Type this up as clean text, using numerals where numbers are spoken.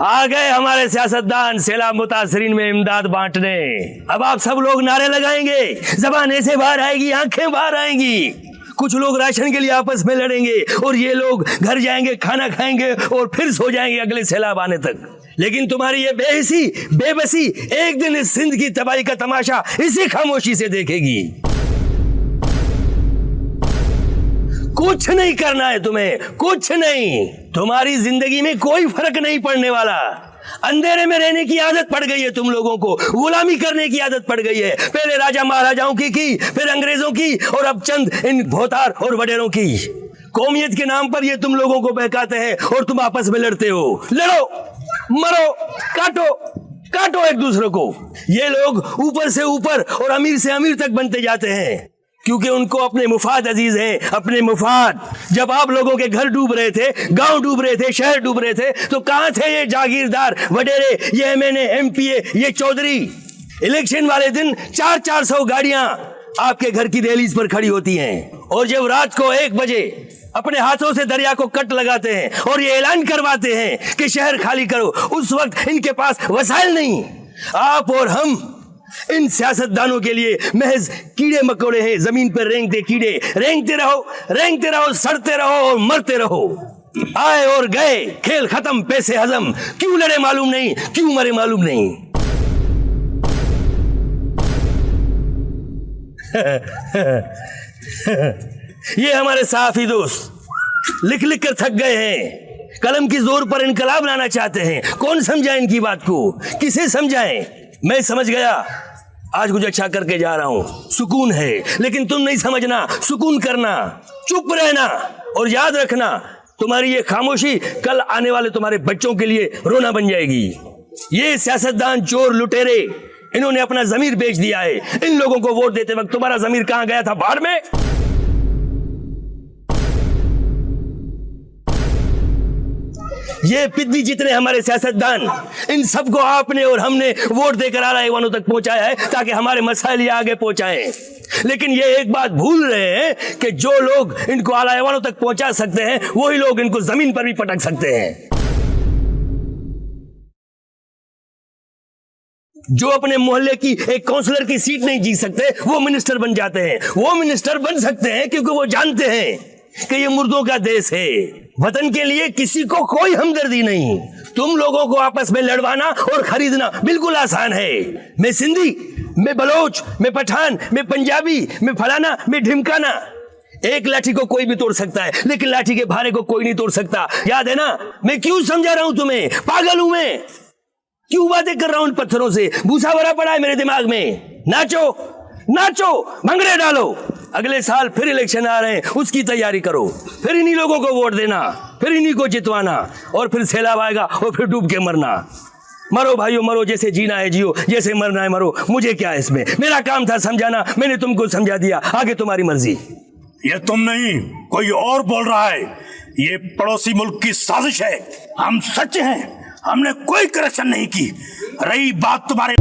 आ गए हमारे सियासतदान सैलाब मुतासरीन में इमदाद बांटने। अब आप सब लोग नारे लगाएंगे, जबान ऐसे बाहर आएगी, आंखें बाहर आएंगी। कुछ लोग राशन के लिए आपस में लड़ेंगे और ये लोग घर जाएंगे, खाना खाएंगे और फिर सो जाएंगे अगले सैलाब आने तक। लेकिन तुम्हारी ये बेहिसी, बेबसी एक दिन इस सिंध की तबाही का तमाशा इसी खामोशी से देखेगी। कुछ नहीं करना है तुम्हें, कुछ नहीं। तुम्हारी जिंदगी में कोई फर्क नहीं पड़ने वाला। अंधेरे में रहने की आदत पड़ गई है तुम लोगों को, गुलामी करने की आदत पड़ गई है। पहले राजा महाराजाओं की, फिर अंग्रेजों की और अब चंद इन भोतार और वडेरों की। कौमियत के नाम पर ये तुम लोगों को बहकाते हैं और तुम आपस में लड़ते हो। लड़ो, मरो, काटो, काटो एक दूसरे को। ये लोग ऊपर से ऊपर और अमीर से अमीर तक बनते जाते हैं क्योंकि उनको अपने मुफाद अजीज हैं, अपने मुफाद। जब आप लोगों के घर डूब रहे थे, गांव डूब रहे थे, शहर डूब रहे थे, तो कहां थे ये जागीरदार, वडेरे, ये एमएनए, एमपीए, ये चौधरी? इलेक्शन वाले दिन 400 गाड़ियां आपके घर की रैलीज पर खड़ी होती हैं और जब रात को 1 बजे अपने हाथों से दरिया को कट लगाते हैं और ये ऐलान करवाते हैं कि शहर खाली करो, उस वक्त इनके पास वसाइल नहीं। आप और हम इन सियासतदानों के लिए महज कीड़े मकोड़े हैं, जमीन पर रेंगते कीड़े। रेंगते रहो, सड़ते रहो और मरते रहो। आए और गए, खेल खत्म, पैसे हजम। क्यों लड़े मालूम नहीं, क्यों मरे मालूम नहीं। ये हमारे सहाफी दोस्त लिख लिख कर थक गए हैं, कलम की जोर पर इनकलाब लाना चाहते हैं। कौन समझाए इनकी बात को, किसे समझाएं? मैं समझ गया, आज कुछ अच्छा करके जा रहा हूं, सुकून है। लेकिन तुम नहीं समझना, सुकून करना, चुप रहना और याद रखना, तुम्हारी ये खामोशी कल आने वाले तुम्हारे बच्चों के लिए रोना बन जाएगी। ये सियासतदान, चोर, लुटेरे, इन्होंने अपना जमीर बेच दिया है। इन लोगों को वोट देते वक्त तुम्हारा जमीर कहां गया था? भाड़ में। ये पिद्दी जितने हमारे सियासतदान, इन सबको आपने और हमने वोट देकर आला ऐवानों तक पहुंचाया है ताकि हमारे मसाइल ये आगे पहुंचाएं। लेकिन ये एक बात भूल रहे हैं कि जो लोग इनको आला ऐवानों तक पहुंचा सकते हैं वही लोग इनको जमीन पर भी पटक सकते हैं। जो अपने मोहल्ले की एक काउंसलर की सीट नहीं जीत सकते वो मिनिस्टर बन जाते हैं। वो मिनिस्टर बन सकते हैं क्योंकि वो जानते हैं कि ये मुर्दों का देश है। वतन के लिए किसी को कोई हमदर्दी नहीं। तुम लोगों को आपस में लड़वाना और खरीदना बिल्कुल आसान है। मैं सिंधी, मैं बलोच, मैं पठान, मैं पंजाबी, मैं फलाना, मैं ढिमकाना। एक लाठी को कोई भी तोड़ सकता है लेकिन लाठी के भारे को कोई नहीं तोड़ सकता। याद है ना? मैं क्यों समझा रहा हूं तुम्हें? पागल हूं मैं? क्यों बातें कर रहा हूं? पत्थरों से भूसा भरा पड़ा है मेरे दिमाग में। नाचो, नाचो, भंगड़े डालो। अगले साल फिर इलेक्शन आ रहे हैं, उसकी तैयारी करो। फिर इन्हीं लोगों को वोट देना, फिर इन्हीं को जितवाना और फिर सैलाब आएगा और फिर डूब के मरना। मरो भाइयों, मरो, जैसे जीना है जियो, जैसे मरना है मरो। मुझे क्या है इसमें? मेरा काम था समझाना, मैंने तुमको समझा दिया, आगे तुम्हारी मर्जी। ये तुम नहीं, कोई और बोल रहा है। ये पड़ोसी मुल्क की साजिश है। हम सच हैं, हमने कोई करप्शन नहीं की। रही बात तुम्हारे